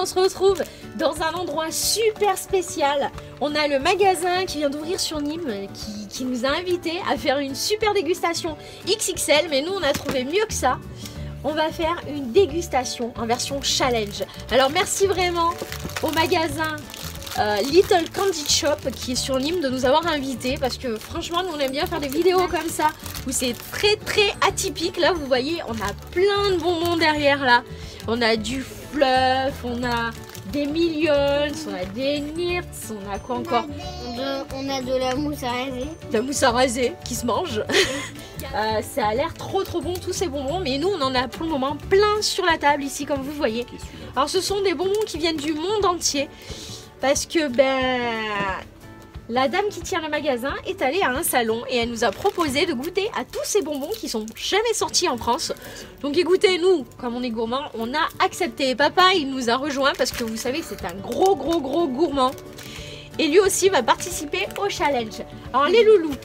on se retrouve dans un endroit super spécial. On a le magasin qui vient d'ouvrir sur Nîmes qui nous a invités à faire une super dégustation XXL. Mais nous, on a trouvé mieux que ça. On va faire une dégustation en version challenge. Alors, merci vraiment au magasin Little Candy Shop qui est sur Nîmes de nous avoir invités. Parce que franchement, nous, on aime bien faire des vidéos comme ça où c'est très atypique. Là, vous voyez, on a plein de bonbons derrière là. On a du fluff, on a des millions, on a des Nirts, on a quoi encore? On a de la mousse à raser. De la mousse à raser qui se mange. Ça a l'air trop bon tous ces bonbons. Mais nous, on en a pour le moment plein sur la table ici, comme vous voyez. Alors, ce sont des bonbons qui viennent du monde entier. Parce que, la dame qui tient le magasin est allée à un salon et elle nous a proposé de goûter à tous ces bonbons qui sont jamais sortis en France. Donc écoutez, nous, comme on est gourmand, on a accepté. Papa, il nous a rejoint parce que vous savez que c'est un gros gourmand. Et lui aussi va participer au challenge. Alors les loulous,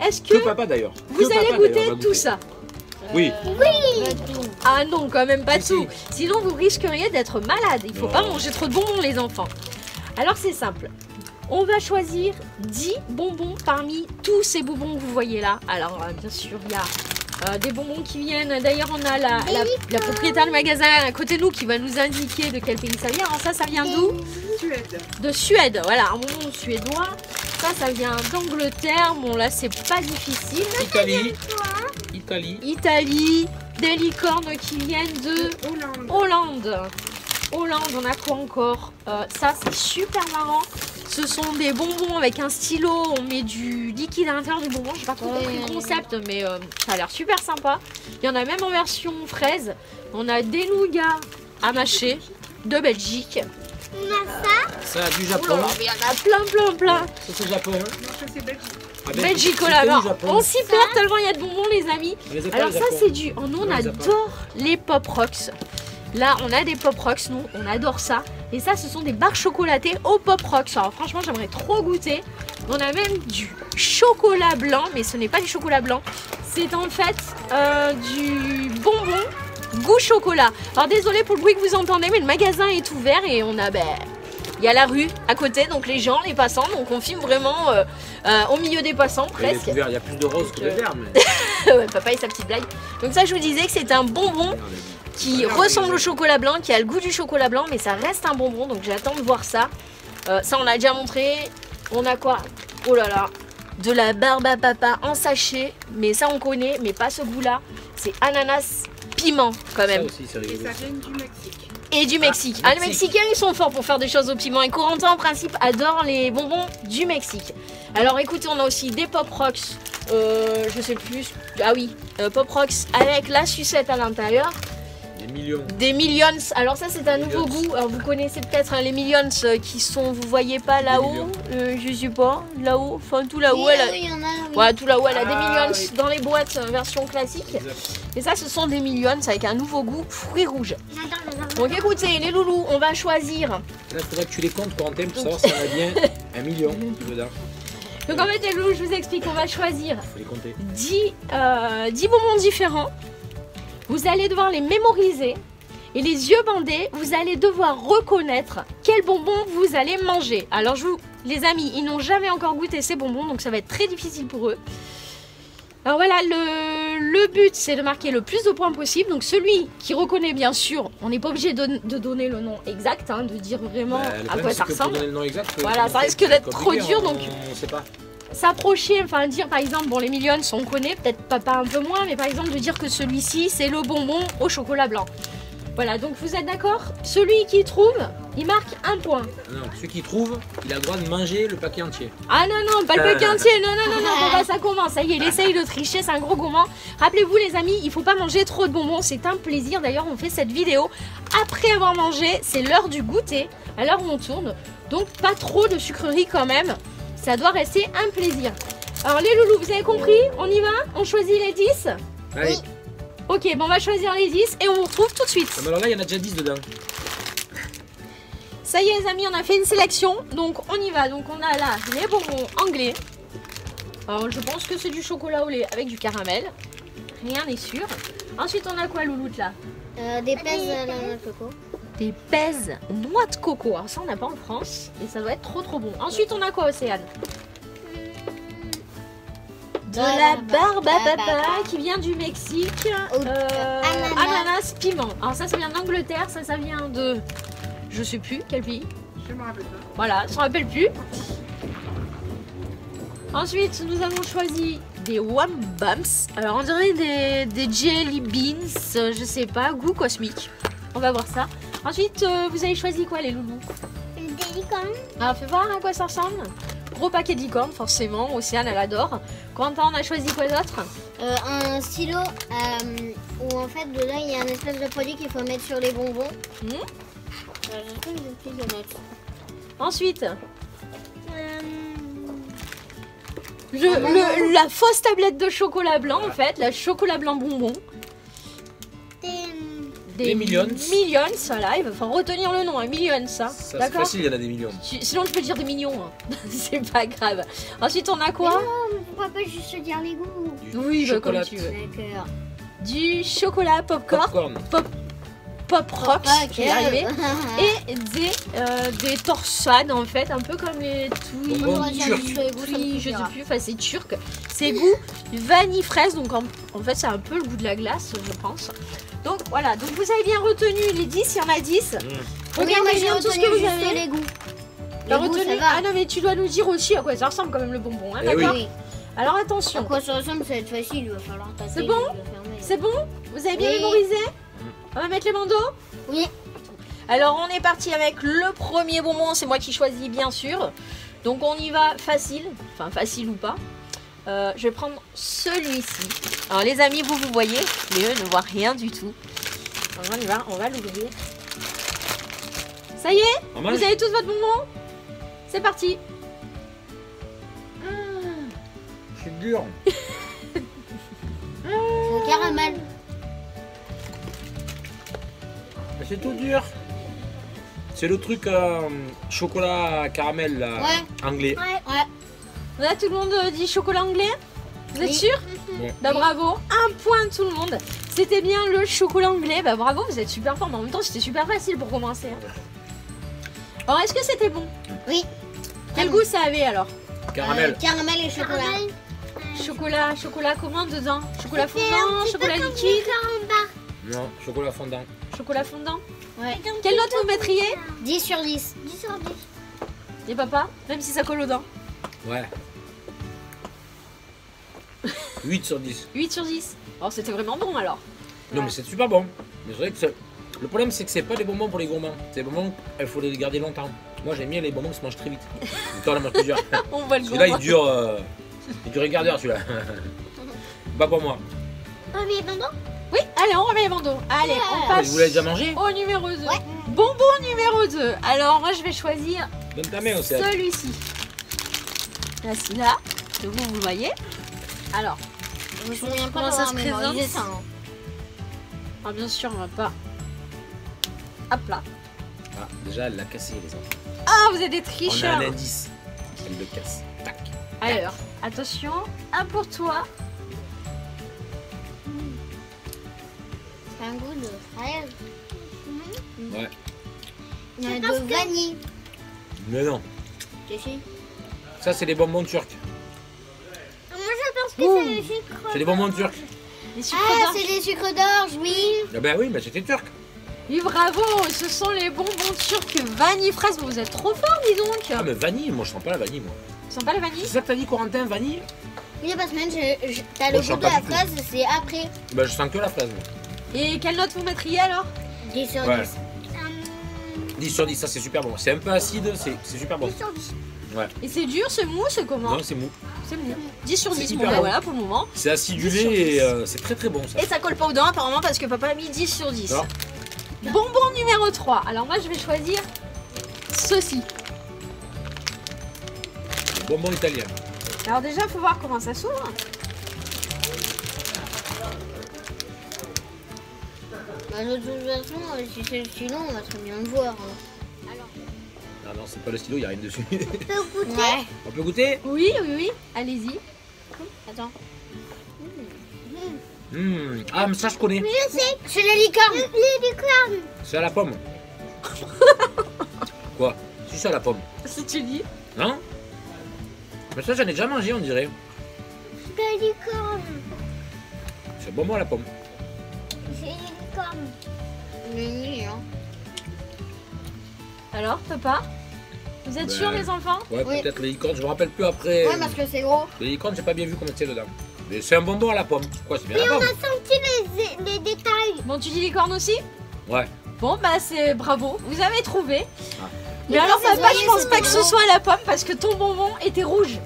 est-ce que papa d'ailleurs. Vous allez goûter tout ça? Oui. Ah non, quand même pas tout. Sinon vous risqueriez d'être malade. Il faut pas manger trop de bonbons les enfants. Alors c'est simple. On va choisir 10 bonbons parmi tous ces bonbons que vous voyez là. Alors bien sûr il y a des bonbons qui viennent. D'ailleurs on a la propriétaire du magasin à côté de nous qui va nous indiquer de quel pays ça vient. Alors ça vient d'où? Suède. De Suède, voilà, un bonbon suédois. Ça vient d'Angleterre. Bon là c'est pas difficile. Italie. Des licornes qui viennent de Hollande. On a quoi encore? Ça c'est super marrant. Ce sont des bonbons avec un stylo. On met du liquide à l'intérieur du bonbon. J'ai pas trop compris le concept, mais ça a l'air super sympa. Il y en a même en version fraise. On a des nougats à mâcher de Belgique. On a ça. Ça du Japon. Il y en a plein. Ça c'est Japon. Non, ça c'est Belgique. Belgique au laveur. On s'y perd tellement il y a de bonbons les amis. Alors ça c'est du... Oh, nous on adore les Pop Rocks. Là on a des Pop Rocks, nous on adore ça. Et ça ce sont des barres chocolatées au Pop Rocks. Alors franchement j'aimerais trop goûter. On a même du chocolat blanc, mais ce n'est pas du chocolat blanc. C'est en fait du bonbon goût chocolat. Alors désolé pour le bruit que vous entendez, mais le magasin est ouvert et on a... il y a la rue à côté, donc les gens, les passants, donc on filme vraiment au milieu des passants presque. Il y a plus de rose que de vert. Mais... ouais, papa et sa petite blague. Donc ça je vous disais que c'est un bonbon qui ressemble au chocolat blanc, qui a le goût du chocolat blanc, mais ça reste un bonbon, donc j'attends de voir ça. Ça on l'a déjà montré. On a quoi? Oh là là, de la barbe à papa en sachet, mais ça on connaît, mais pas ce goût-là. C'est ananas piment quand même. Ça aussi, c'est rigolo. Et ça vient du Mexique. Et du Mexique. Les Mexicains ils sont forts pour faire des choses au piment. Et Corentin en principe adore les bonbons du Mexique. Alors écoutez, on a aussi des Pop Rocks. Je sais plus. Ah oui, Pop Rocks avec la sucette à l'intérieur. Des Millions. Alors ça c'est un nouveau goût. Alors vous connaissez peut-être les Millions qui sont, vous voyez pas là-haut, je sais pas, là-haut, enfin tout là-haut. Ouais, tout là-haut elle a des Millions dans les boîtes version classique. Et ça ce sont des Millions avec un nouveau goût fruits rouges. Donc écoutez les loulous, on va choisir. Là il faudrait que tu les comptes pour pour savoir si ça va bien 1 million. Donc en fait les loulous, je vous explique, on va choisir faut les compter. 10 bonbons différents. Vous allez devoir les mémoriser et les yeux bandés, vous allez devoir reconnaître quel bonbon vous allez manger. Alors les amis, ils n'ont jamais encore goûté ces bonbons, donc ça va être très difficile pour eux. Alors voilà, le but c'est de marquer le plus de points possible. Donc celui qui reconnaît bien sûr, on n'est pas obligé de donner le nom exact, hein, de dire vraiment à quoi ça ressemble. Le nom exact, voilà, ça risque d'être trop dur, donc on sait pas. S'approcher, enfin dire par exemple, bon les Millions on connaît, peut-être papa un peu moins, mais par exemple de dire que celui-ci c'est le bonbon au chocolat blanc. Voilà, donc vous êtes d'accord? Celui qui trouve, il marque un point. Non, celui qui trouve, il a le droit de manger le paquet entier. Ah non, pas le paquet entier, non, bon, ça commence, ça y est, il essaye de tricher, c'est un gros gourmand. Rappelez-vous les amis, il faut pas manger trop de bonbons, c'est un plaisir, d'ailleurs on fait cette vidéo après avoir mangé, c'est l'heure du goûter, à l'heure où on tourne, donc pas trop de sucreries quand même. Ça doit rester un plaisir. Alors les loulous, vous avez compris? On y va? On choisit les 10? Allez. Ok, bon on va choisir les 10 et on vous retrouve tout de suite. Alors là, il y en a déjà 10 dedans. Ça y est les amis, on a fait une sélection. Donc on y va. Donc on a là les bonbons anglais. Alors je pense que c'est du chocolat au lait avec du caramel. Rien n'est sûr. Ensuite on a quoi louloute là? Des pèses à la noix de coco. des pèses noix de coco. Alors ça, on n'a pas en France. Et ça doit être trop bon. Ensuite, on a quoi, Océane? De la barbe à papa qui vient du Mexique. Ananas piment. Alors ça vient d'Angleterre. Ça vient de... Je sais plus quel pays. Je me rappelle pas. Voilà, je ne me rappelle plus. Ensuite, nous avons choisi des Wham Bums. Alors, on dirait des Jelly Beans, je sais pas, goût cosmique. On va voir ça. Ensuite, vous avez choisi quoi, les loulous? Des licornes. Alors, fais voir à quoi ça ressemble. Gros paquet de licornes, forcément. Océane, elle adore. Quentin, on a choisi quoi d'autre? Un stylo où en fait dedans il y a un espèce de produit qu'il faut mettre sur les bonbons. Ensuite, la fausse tablette de chocolat blanc, en fait, la chocolat blanc bonbon. Des Millions. Millions, voilà, il va falloir retenir le nom, hein, Millions, ça. Ça c'est D'accord. facile, il y en a des millions. Sinon, tu peux dire des millions, hein. C'est pas grave. Ensuite, on a quoi? Mais pourquoi pas juste se dire les goûts? Oui, bah, comme chocolat. tu veux. D'accord. Du chocolat popcorn, pop rocks, je vais y arriver. Et des torsades, en fait, un peu comme les Bonbons Tweety, je sais plus, enfin c'est turc. C'est goût vanille fraise, donc en fait c'est un peu le goût de la glace, je pense. Donc voilà, donc vous avez bien retenu les 10, il y en a 10. Regardez bien tout ce que vous avez. Les goûts. T'as Les goûts, retenu? ça va. Ah non, mais tu dois nous dire aussi à quoi ça ressemble quand même le bonbon, hein, Eh oui. d'accord? Oui. Alors À attention, quoi ça ressemble, ça va être facile, il va falloir taper. C'est bon? je vais fermer. c'est bon? Vous avez bien Oui. mémorisé? On va mettre les bandeaux? Oui. Alors on est parti avec le premier bonbon, c'est moi qui choisis bien sûr. Donc on y va facile, enfin facile ou pas. Je vais prendre celui-ci. Alors les amis, vous voyez, mais eux ne voient rien du tout. Alors, on y va, on va l'ouvrir. Ça y est, On vous mange. avez tous votre bonbon? C'est parti. C'est dur. C'est au caramel. Mais c'est tout dur. C'est le truc chocolat caramel là, Ouais. anglais. Ouais. Là tout le monde dit chocolat anglais. Vous êtes Oui. sûr? Ouais. Bah bravo, un point tout le monde. C'était bien le chocolat anglais. Bah bravo, vous êtes super fort. Mais en même temps, c'était super facile pour commencer. Alors, est-ce que c'était bon? Oui. Quel goût ça avait alors? Caramel. Caramel et chocolat. Chocolat comment dedans? Chocolat fondant, chocolat liquide, Non, chocolat fondant. chocolat fondant. Ouais. Quelle note vous mettriez? 10 sur 10. 10 sur 10. Et papa? Même si ça colle aux dents. Ouais. 8 sur 10. 8 sur 10. Oh, c'était vraiment bon alors. Non mais c'est super bon. Mais c'est vrai que le problème c'est que c'est pas des bonbons pour les gourmands. C'est des bonbons, il faut les garder longtemps. Moi j'aime bien les bonbons qui se mangent très vite. Le temps la mange plusieurs. On voit le Celui-là goût. il dure un quart d'heure celui-là. Pas pour moi. Oh, mais bonbon. Oui, allez, on remet les bandeaux. Allez, on Mais passe vous l'avez déjà mangé? au numéro 2. Ouais. Bonbon numéro 2. Alors, moi, je vais choisir Donne ta main aussi. celui-ci. Là, celui-là, que vous le voyez. Alors, Je me souviens pas Comment ça d'avoir se mémorisé présente? ça. Hein. ah, bien sûr, on va pas. Hop là. Ah, déjà elle l'a cassé les enfants. Ah, vous êtes des On a tricheurs. un indice. Elle le casse. Tac. Alors, attention, un pour toi. C'est un goût de fraise. Ouais. Il y a de vanille. Mais non. Tu sais. Ça c'est des bonbons turcs. Moi je pense que Ouh. c'est le sucre. C'est des bonbons turcs. Les sucres Ah, d'orge. c'est des sucres d'orge, oui. Ah ben oui, mais c'était turc. Oui, bravo, ce sont les bonbons turcs vanille fraise. Vous êtes trop fort, dis donc. Ah mais vanille, moi je sens pas la vanille moi. Ils sont pas la vanille? C'est ça que t'as dit Corentin, vanille? Oui, parce que même t'as Moi, le je goût sens de pas la du tout. fraise, c'est après. Bah je sens que la fraise moi. Et quelle note vous mettriez alors? 10 sur 10. Ouais. 10 sur 10, ça c'est super bon. C'est un peu acide, c'est super bon. 10 sur 10. Ouais. Et c'est dur, c'est mou, c'est comment? Non, c'est mou. C'est mou. 10 sur C'est 10, hyper bon, bah, bon. voilà pour le moment. C'est 10 acidulé sur 10. et c'est très très bon ça. Et ça colle pas aux dents apparemment parce que papa a mis 10 sur 10. Alors, Bonbon numéro 3. Alors moi je vais choisir ceci. bonbon italien. Alors déjà faut voir comment ça s'ouvre. Bah, de toute façon, si c'est le stylo, on va très bien le voir. Hein. Ah non, c'est pas le stylo, il a rien dessus. Ouais. On peut goûter? Oui, oui, oui. Allez-y. Attends. Ah mais ça je connais. Je sais, c'est les licornes. Les licornes. C'est à la pomme. Quoi? Si ça la pomme. Si tu dis. Non? Mais ça j'en ai déjà mangé on dirait. Des licornes. C'est bonbon à la pomme. J'ai des licornes. Mimi, hein. Alors, papa? Vous êtes Ben, sûrs, les enfants? Ouais, Oui. peut-être les licornes, je me rappelle plus après. Ouais, parce que c'est gros. Les licornes, j'ai pas bien vu comment c'était dedans. Mais c'est un bonbon à la pomme. Quoi, c'est bien Et la on pomme? a senti les détails. Bon, tu dis licorne aussi? Ouais. Bon, bah, c'est bravo. Vous avez trouvé. Ah. Mais Et alors, ça, c'est papa, joyeux, je pense c'est pas que ce bonbon. soit la pomme parce que ton bonbon était rouge.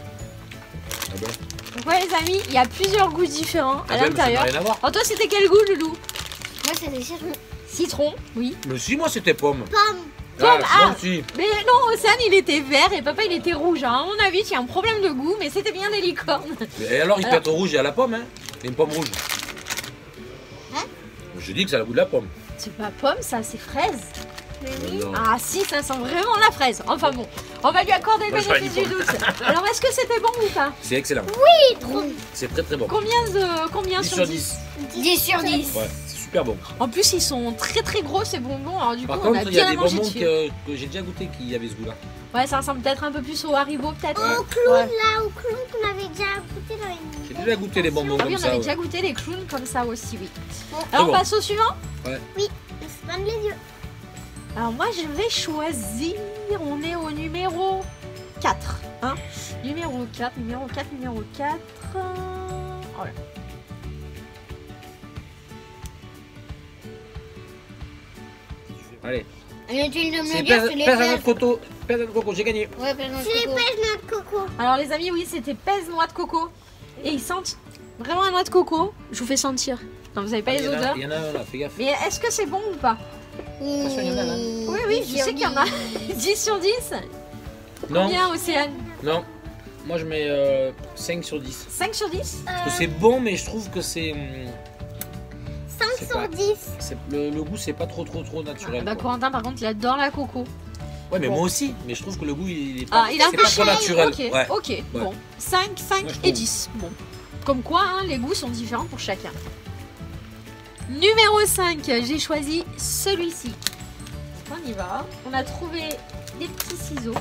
Ah bon? Donc, ouais, les amis, il y a plusieurs goûts différents Ah à ben, mais ça n'a l'intérieur. rien à voir. Oh, toi, c'était quel goût, Loulou? Moi, c'est des citron. Citron, oui. Mais si, moi c'était pomme. Pomme. Pomme, sinon, ah. si. Mais non, Océane, il était vert et papa, il était rouge. À mon avis, il y a un problème de goût, mais c'était bien des licornes. Et alors, il peut être rouge et à la pomme, hein? Et une pomme rouge. Hein? Je dis que ça a le goût de la pomme. C'est pas pomme, ça, c'est fraise. Mais oui. Non. Ah si, ça sent vraiment la fraise. Enfin bon, on va lui accorder le Moi, je bénéfice ferais du une doute. Alors, est-ce que c'était bon ou pas? C'est excellent. Trop. C'est très très bon. Combien 10 sur 10? 10 sur 10. Ouais, c'est super bon. En plus, ils sont très très gros ces bonbons. Alors du Par coup, on a contre, il y a bien des mangé bonbons dessus. que j'ai déjà goûté qui avaient ce goût-là. Ouais, ça ressemble peut-être un peu plus au Haribo, peut-être. Ouais. Au clown, Ouais. là, au clown qu'on avait déjà goûté dans une. J'ai déjà goûté les bonbons Ah oui, comme on ça. avait ouais. déjà goûté les clowns comme ça aussi, oui. Bon. Alors, on bon. passe au suivant. Oui, on se bande les yeux. Alors moi, je vais choisir. On est au numéro 4. Hein, numéro 4, numéro 4, numéro 4. Voilà. Allez. Inutile de me C'est le dire, pèse c'est les pèse à pèse. notre coco. Pèse à notre coco, j'ai gagné. Ouais, pèse notre coco. Notre coco. Alors les amis, oui, c'était pèse noix de coco. Et ils sentent vraiment la noix de coco. Je vous fais sentir. Non, vous avez pas Il les y en a- odeurs. Il y en a un là, fais gaffe. Mais est-ce que c'est bon ou pas? Attention, il y en a là. Oui, oui, je sais qu'il y en a. 10 sur 10. Non, Combien, Océane? non. Moi je mets 5 sur 10. 5 sur 10? Parce que c'est bon, mais je trouve que c'est. 5 C'est sur pas- 10. Le goût, c'est pas trop naturel. Bah quoi. Corentin, par contre, il adore la coco. Ouais, mais bon. moi aussi. Mais je trouve que le goût, il est pas, Ah, il a un c'est peu pas trop cher. naturel. Ok, Ouais. ok. Bon, 5, 5 Moi, je et trouve. 10. Bon. Comme quoi, hein, les goûts sont différents pour chacun. Numéro 5, j'ai choisi celui-ci. On y va. On a trouvé des petits ciseaux.